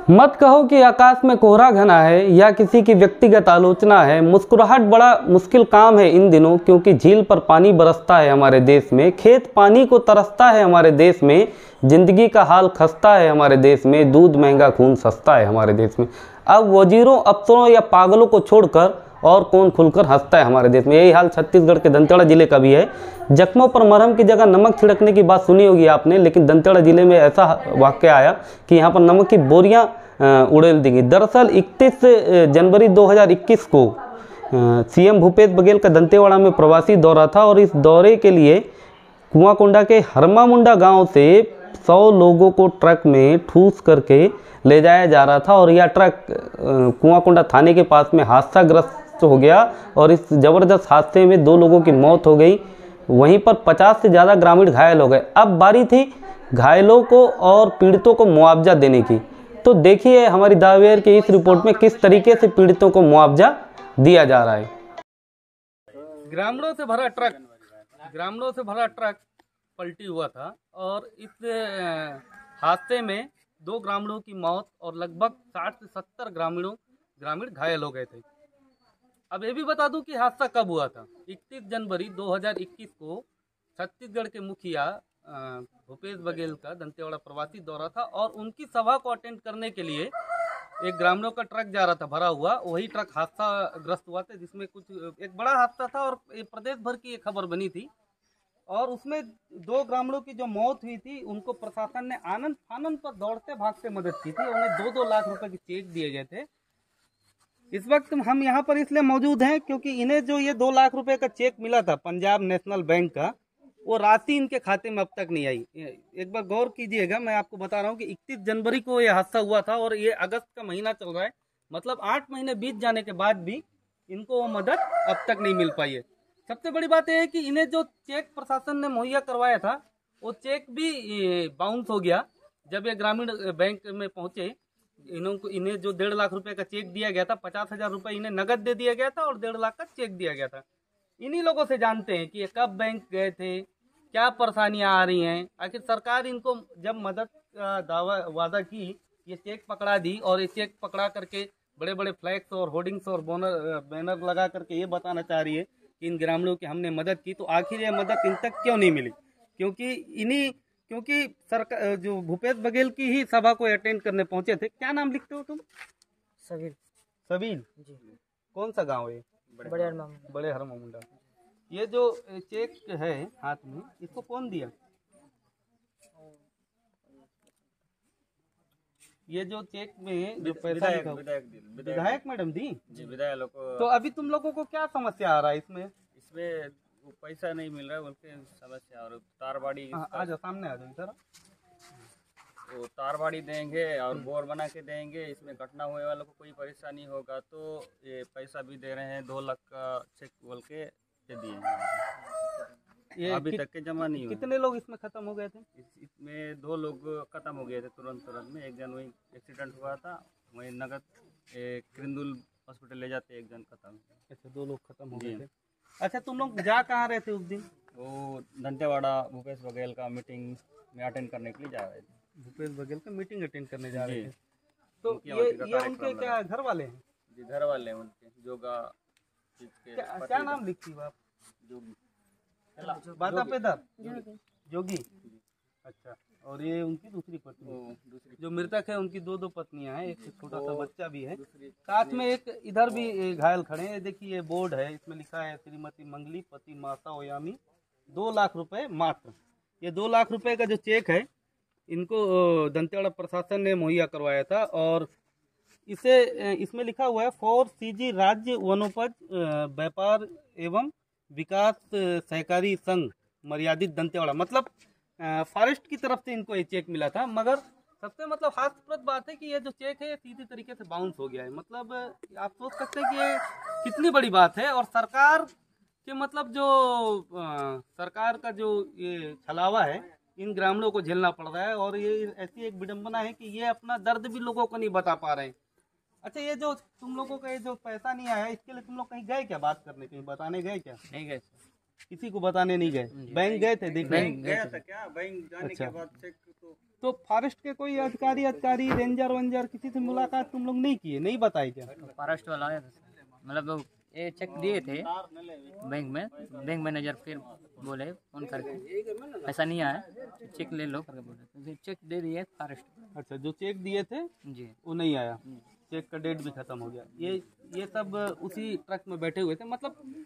मत कहो कि आकाश में कोहरा घना है या किसी की व्यक्तिगत आलोचना है। मुस्कुराहट बड़ा मुश्किल काम है इन दिनों, क्योंकि झील पर पानी बरसता है हमारे देश में, खेत पानी को तरसता है हमारे देश में, जिंदगी का हाल खस्ता है हमारे देश में, दूध महंगा खून सस्ता है हमारे देश में। अब वजीरों अफसरों या पागलों को छोड़कर और कौन खुलकर हंसता है हमारे देश में। यही हाल छत्तीसगढ़ के दंतेवाड़ा जिले का भी है। जख्मों पर मरहम की जगह नमक छिड़कने की बात सुनी होगी आपने, लेकिन दंतेवाड़ा जिले में ऐसा वाक़या आया कि यहाँ पर नमक की बोरियां उड़ेल दी गई। दरअसल 31 जनवरी 2021 को सीएम भूपेश बघेल का दंतेवाड़ा में प्रवासी दौरा था और इस दौरे के लिए कुआंकोंडा के हरमामुंडा गांव से 100 लोगों को ट्रक में ठूस करके ले जाया जा रहा था और यह ट्रक कुआंकोंडा थाने के पास में हादसाग्रस्त हो गया और इस ज़बरदस्त हादसे में 2 लोगों की मौत हो गई। वहीं पर 50 से ज़्यादा ग्रामीण घायल हो गए। अब बारी थी घायलों को और पीड़ितों को मुआवजा देने की। तो देखिए हमारी दावेर की इस रिपोर्ट में किस तरीके से पीड़ितों को मुआवजा दिया जा रहा है। ग्रामीणों से भरा ट्रक पलटी हुआ था और इस हादसे में 2 ग्रामीणों की मौत और लगभग 60 से 70 ग्रामीण घायल हो गए थे। अब ये भी बता दूं कि हादसा कब हुआ था। 31 जनवरी 2021 को छत्तीसगढ़ के मुखिया भूपेश बघेल का दंतेवाड़ा प्रवासी दौरा था और उनकी सभा को अटेंड करने के लिए एक ग्रामीणों का ट्रक जा रहा था भरा हुआ। वही ट्रक हादसाग्रस्त हुआ था, जिसमें एक बड़ा हादसा था और प्रदेश भर की एक खबर बनी थी। और उसमें 2 ग्रामीणों की जो मौत हुई थी, उनको प्रशासन ने आनंद फानंद पर दौड़ते भागते मदद की थी। उन्हें 2-2 लाख रुपए के चेक दिए गए थे। इस वक्त हम यहाँ पर इसलिए मौजूद हैं क्योंकि इन्हें जो ये 2 लाख रुपए का चेक मिला था पंजाब नेशनल बैंक का, वो राशि इनके खाते में अब तक नहीं आई। एक बार गौर कीजिएगा, मैं आपको बता रहा हूँ कि 31 जनवरी को ये हादसा हुआ था और ये अगस्त का महीना चल रहा है। मतलब 8 महीने बीत जाने के बाद भी इनको वो मदद अब तक नहीं मिल पाई है। सबसे बड़ी बात यह है कि इन्हें जो चेक प्रशासन ने मुहैया करवाया था, वो चेक भी बाउंस हो गया। जब ये ग्रामीण बैंक में पहुंचे, इन्हें जो 1.5 लाख रुपए का चेक दिया गया था, 50,000 रुपए इन्हें नगद दे दिया गया था और 1.5 लाख का चेक दिया गया था। इन्हीं लोगों से जानते हैं कि ये कब बैंक गए थे, क्या परेशानियां आ रही हैं। आखिर सरकार इनको जब मदद का वादा की, ये चेक पकड़ा दी और ये चेक पकड़ा करके बड़े बड़े फ्लैक्स और होर्डिंग्स और बैनर लगा करके ये बताना चाह रही है कि इन ग्रामीणों की हमने मदद की। तो आखिर ये मदद इन तक क्यों नहीं मिली? क्योंकि सरकार जो भूपेश बघेल की ही सभा को अटेंड करने पहुंचे थे। क्या नाम लिखते हो तुम? सबील जी। कौन सा गांव है? बड़े हरमामुंडा। ये जो चेक है हाथ में, इसको कौन दिया? ये जो चेक में जो पैसा लिखा, विधायक मैडम दी जी। विधायक को। तो अभी तुम लोगों को क्या समस्या आ रहा है इसमें? वो पैसा नहीं मिल रहा है, उनके समस्या। और तारबाड़ी आ जाओ, सामने आ जाओ इधर। वो तारबाड़ी देंगे और बोर बना के देंगे। इसमें घटना हुए वालों को कोई परेशानी होगा तो ये पैसा भी दे रहे हैं। 2 लाख का चेक बोल के दिए, ये अभी तक के जमा नहीं हुआ। कितने लोग इसमें खत्म हो गए थे? इसमें 2 लोग खत्म हो गए थे तुरंत में। एक जन वही एक्सीडेंट हुआ था, वही नगद किरंदुल हॉस्पिटल ले जाते, एक जन खत्म। अच्छा, 2 लोग खत्म हो गए थे। अच्छा, तुम लोग जा कहाँ रहे थे उस दिन? वो दंतेवाड़ा भूपेश बघेल का मीटिंग में अटेंड करने के लिए जा रहे थे। भूपेश बघेल का मीटिंग अटेंड करने जा रहे थे। तो ये उनके क्या घर वाले हैं? जी, घर वाले हैं उनके। जोगा क्या नाम लिखती हो आप? जोगी। बाता पेदर जोगी। अच्छा, और ये उनकी दूसरी पत्नी? जो मृतक है उनकी 2 पत्नियां हैं, एक छोटा सा बच्चा भी है। साथ में एक इधर भी घायल खड़े हैं। देखिए ये बोर्ड है, इसमें लिखा है श्रीमती मंगली पति माता ओयामी, 2 लाख रुपए मात्र। ये 2 लाख रुपए का जो चेक है, इनको दंतेवाड़ा प्रशासन ने मुहैया करवाया था और इसमें लिखा हुआ है फॉर सीजी राज्य वनोपज व्यापार एवं विकास सहकारी संघ मर्यादित दंतेवाड़ा। मतलब फॉरेस्ट की तरफ से इनको ये चेक मिला था। मगर सबसे मतलब हास्यास्पद बात है कि ये जो चेक है ये सीधी तरीके से बाउंस हो गया है। मतलब आप सोच सकते हैं कि ये कितनी बड़ी बात है। और सरकार के मतलब जो सरकार का जो ये छलावा है, इन ग्रामीणों को झेलना पड़ रहा है। और ये ऐसी एक विडंबना है कि ये अपना दर्द भी लोगों को नहीं बता पा रहे हैं। अच्छा, ये जो तुम लोगों का ये जो पैसा नहीं आया, इसके लिए तुम लोग कहीं गए क्या बात करने? कहीं बताने गए क्या? नहीं गए, किसी को बताने नहीं गए? बैंक गए थे देखने? बैंक गया था क्या? बैंक जाने के बाद चेक तो तो फॉरेस्ट के कोई अधिकारी रेंजर वेंजर किसी से मुलाकात तुम लोग नहीं किए, नहीं बताए क्या? फॉरेस्ट वाला आया था सर, मतलब वो ये चेक दिए थे बैंक मैनेजर, फिर बोले फोन करके ऐसा नहीं आया, चेक ले लो करके बोले, तो फिर चेक दे दिए फॉरेस्ट। अच्छा, जो चेक दिए थे जी। वो नहीं आया, चेक का डेट भी खत्म हो गया। ये सब उसी ट्रक में बैठे हुए थे। मतलब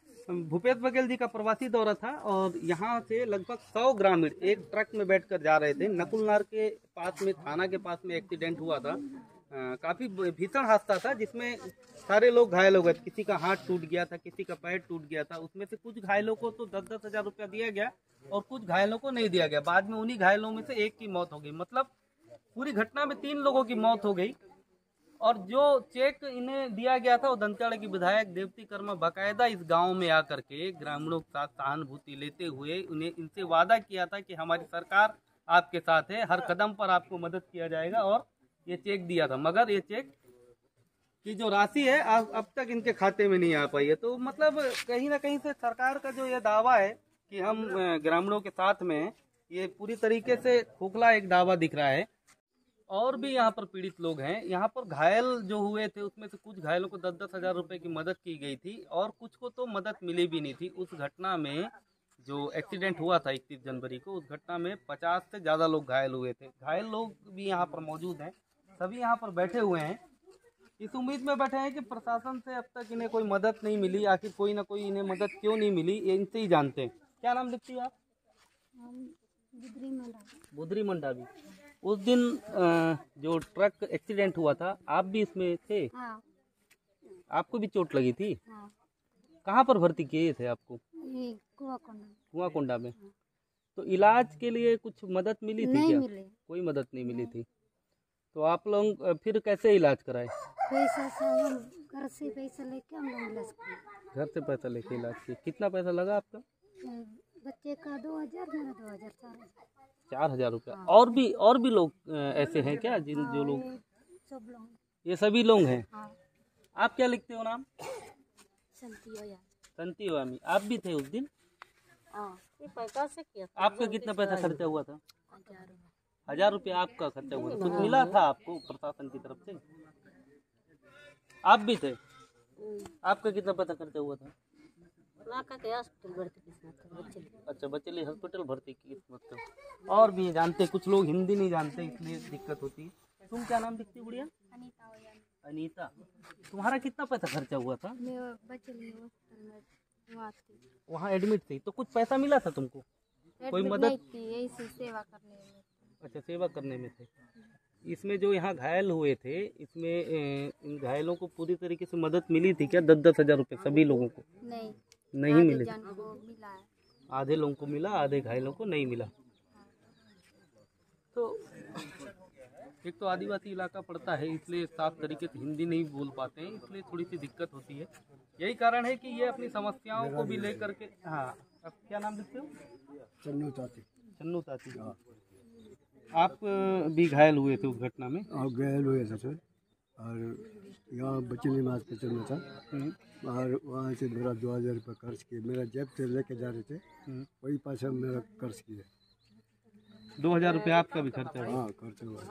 भूपेश बघेल जी का प्रवासी दौरा था और यहाँ से लगभग 100 ग्रामीण एक ट्रक में बैठकर जा रहे थे। नकुलनार के पास में, थाना के पास में एक्सीडेंट हुआ था। काफी भीषण हादसा था जिसमें सारे लोग घायल हो गए। किसी का हाथ टूट गया था, किसी का पैर टूट गया था। उसमें से कुछ घायलों को तो 10-10 हजार रुपया दिया गया और कुछ घायलों को नहीं दिया गया। बाद में उन्हीं घायलों में से एक की मौत हो गई। मतलब पूरी घटना में 3 लोगों की मौत हो गई। और जो चेक इन्हें दिया गया था वो दंतेवाड़ा की विधायक देवती कर्मा बाकायदा इस गांव में आकर के ग्रामीणों के साथ सहानुभूति लेते हुए उन्हें इनसे वादा किया था कि हमारी सरकार आपके साथ है, हर कदम पर आपको मदद किया जाएगा, और ये चेक दिया था। मगर ये चेक की जो राशि है अब तक इनके खाते में नहीं आ पाई है। तो मतलब कहीं ना कहीं से सरकार का जो ये दावा है कि हम ग्रामीणों के साथ में हैं, ये पूरी तरीके से खोखला एक दावा दिख रहा है। और भी यहाँ पर पीड़ित लोग हैं। यहाँ पर घायल जो हुए थे उसमें से कुछ घायलों को 10-10 हजार रुपए की मदद की गई थी और कुछ को तो मदद मिली भी नहीं थी। उस घटना में जो एक्सीडेंट हुआ था 31 जनवरी को, उस घटना में 50 से ज़्यादा लोग घायल हुए थे। घायल लोग भी यहाँ पर मौजूद हैं, सभी यहाँ पर बैठे हुए हैं। इस उम्मीद में बैठे हैं कि प्रशासन से अब तक इन्हें कोई मदद नहीं मिली। आखिर कोई ना कोई इन्हें मदद क्यों नहीं मिली, ये इनसे ही जानते हैं। क्या नाम लिखती है आप? बुधरी मंडावी। उस दिन जो ट्रक एक्सीडेंट हुआ था, आप भी इसमें थे? हाँ। आपको भी चोट लगी थी? हाँ। कहाँ पर भर्ती किए थे आपको? ये कुआकोंडा। कुआकोंडा में। तो इलाज के लिए कुछ मदद मिली थी नहीं क्या? मिले। कोई मदद नहीं मिली थी। तो आप लोग फिर कैसे इलाज कराए? पैसा सब हम घर से पैसा लेके हम लोग इलाज किए। घर से पैसा लेके इलाज किए। कितना पैसा लगा आपका? बच्चे का 2000, मेरा 2000, 4,000 रुपया। हाँ। और भी लोग ऐसे हैं क्या जिन जो लोग? सब लोग। ये सभी लोग हैं। हाँ। आप क्या लिखते हो नाम? संती वामी। आप भी थे उस दिन? ये पैसा से किया। आपका कितना पैसा खर्चा हुआ था? 1000 रुपया आपका खर्चा हुआ था। कुछ हाँ। मिला था आपको प्रशासन की तरफ से? आप भी थे? आपका कितना पैसा खर्चा हुआ था? अच्छा, बच्चे लिए हॉस्पिटल भर्ती की किस्मत। और भी जानते, कुछ लोग हिंदी नहीं जानते इसलिए दिक्कत होती है। तुम क्या नाम दिखती गुड़िया? अनीता। तुम्हारा कितना पैसा खर्चा हुआ था? वहाँ एडमिट थी तो कुछ पैसा मिला था तुमको? कोई मदद? सेवा करने में। अच्छा, सेवा करने में थे। इसमें जो यहाँ घायल हुए थे, इसमें इन घायलों को पूरी तरीके से मदद मिली थी क्या? 10-10 हजार रुपये सभी लोगों को? नहीं मिले। मिला है। आधे लोगों को मिला, आधे घायलों को नहीं मिला। तो एक तो आदिवासी इलाका पड़ता है, इसलिए साफ तरीके से हिंदी नहीं बोल पाते हैं, इसलिए थोड़ी सी दिक्कत होती है। यही कारण है कि ये अपनी समस्याओं को भी लेकर के। हाँ, अब क्या नाम लिखते हो? चन्नू ताती। चन्नू ताती। आप भी घायल हुए थे उस घटना में? आप घायल हुए थे सर, और यहाँ बच्चे नमाज पे चलना था और वहाँ से मेरा 2000 रुपये खर्च किए। मेरा जेब से लेके जा रहे थे, वही पैसा मेरा खर्च किए। 2000 रुपये आपका भी खर्चा हुआ? हाँ, खर्च हुआ।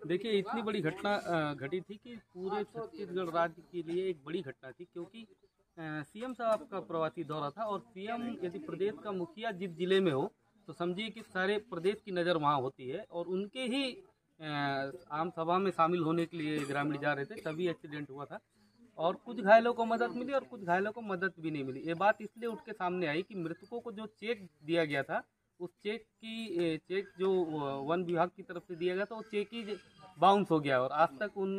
देखिए, इतनी बड़ी घटना घटी थी कि पूरे छत्तीसगढ़ राज्य के लिए एक बड़ी घटना थी, क्योंकि सीएम साहब का प्रवासी दौरा था और सीएम यदि प्रदेश का मुखिया जिस जिले में हो तो समझिए कि सारे प्रदेश की नज़र वहाँ होती है। और उनके ही आम सभा में शामिल होने के लिए ग्रामीण जा रहे थे, तभी एक्सीडेंट हुआ था। और कुछ घायलों को मदद मिली और कुछ घायलों को मदद भी नहीं मिली। ये बात इसलिए उठ के सामने आई कि मृतकों को जो चेक दिया गया था, उस चेक जो वन विभाग की तरफ से दिया गया था, वो चेक ही बाउंस हो गया और आज तक उन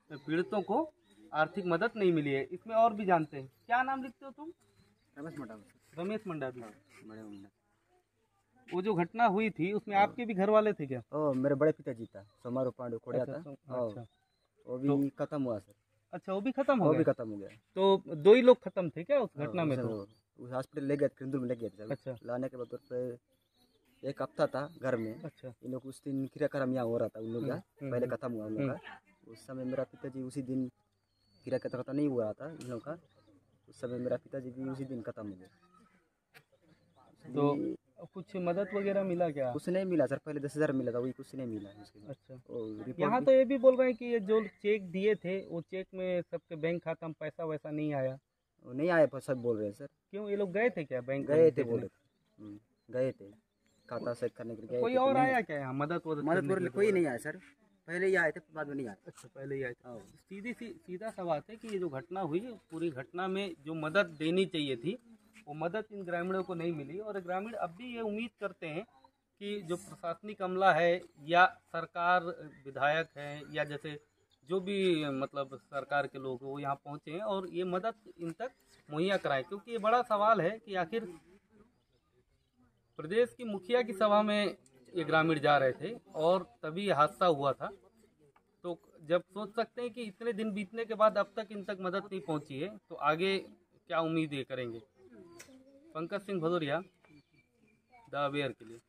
पीड़ितों को आर्थिक मदद नहीं मिली है। इसमें और भी जानते हैं। क्या नाम लिखते हो तुम? रमेश मंडावी। वो जो घटना हुई थी उसमें आपके भी घर वाले थे क्या? मेरे बड़े पिताजी था, सोमारो पांडे कोड़िया था। अच्छा, वो भी खत्म हुआ सर। अच्छा, वो भी खत्म हो वो गया? भी खत्म हो गया। तो 2 ही लोग खत्म थे क्या उस घटना में? तो उस हॉस्पिटल ले गए, किंदुर में ले गए थे। अच्छा। लाने के बाद फिर एक हफ्ता था घर में। अच्छा। इन लोग उस दिन क्रियाक्रम यहाँ हो रहा था उन लोग का, पहले खत्म हुआ उन लोग का। उस समय मेरा पिताजी उसी दिन, क्रियाक्रम नहीं हुआ था इन लोग का, उस समय मेरा पिताजी भी उसी दिन खत्म हो गया। तो कुछ मदद वगैरह मिला क्या? कुछ नहीं मिला सर, पहले 10,000 मिला था, वही कुछ नहीं मिला उसके बाद। अच्छा, और रिपोर्ट यहाँ तो ये भी बोल रहे हैं कि ये जो चेक दिए थे वो चेक में सबके बैंक खाता में पैसा वैसा नहीं आया। नहीं आया, पर सब बोल रहे हैं सर। क्यों, ये लोग गए थे क्या बैंक? गए थे बोले थे, गए थे खाता चेक करने के लिए गए कोई थे, तो और नहीं- आया क्या यहाँ मदद मदद करने के करने लिए? कोई नहीं आया सर, पहले ही आए थे, बाद में नहीं आए। अच्छा, पहले ही आए थे। सीधा सा बात है कि ये जो घटना हुई, पूरी घटना में जो मदद देनी चाहिए थी वो मदद इन ग्रामीणों को नहीं मिली। और ग्रामीण अब भी ये उम्मीद करते हैं कि जो प्रशासनिक अमला है या सरकार, विधायक हैं या जैसे जो भी मतलब सरकार के लोग वो यहाँ पहुँचे हैं और ये मदद इन तक मुहैया कराएं। क्योंकि ये बड़ा सवाल है कि आखिर प्रदेश की मुखिया की सभा में ये ग्रामीण जा रहे थे और तभी ये हादसा हुआ था। तो जब सोच सकते हैं कि इतने दिन बीतने के बाद अब तक इन तक मदद नहीं पहुंची है, तो आगे क्या उम्मीद करेंगे। पंकज सिंह भदौरिया, द अवेयर के लिए।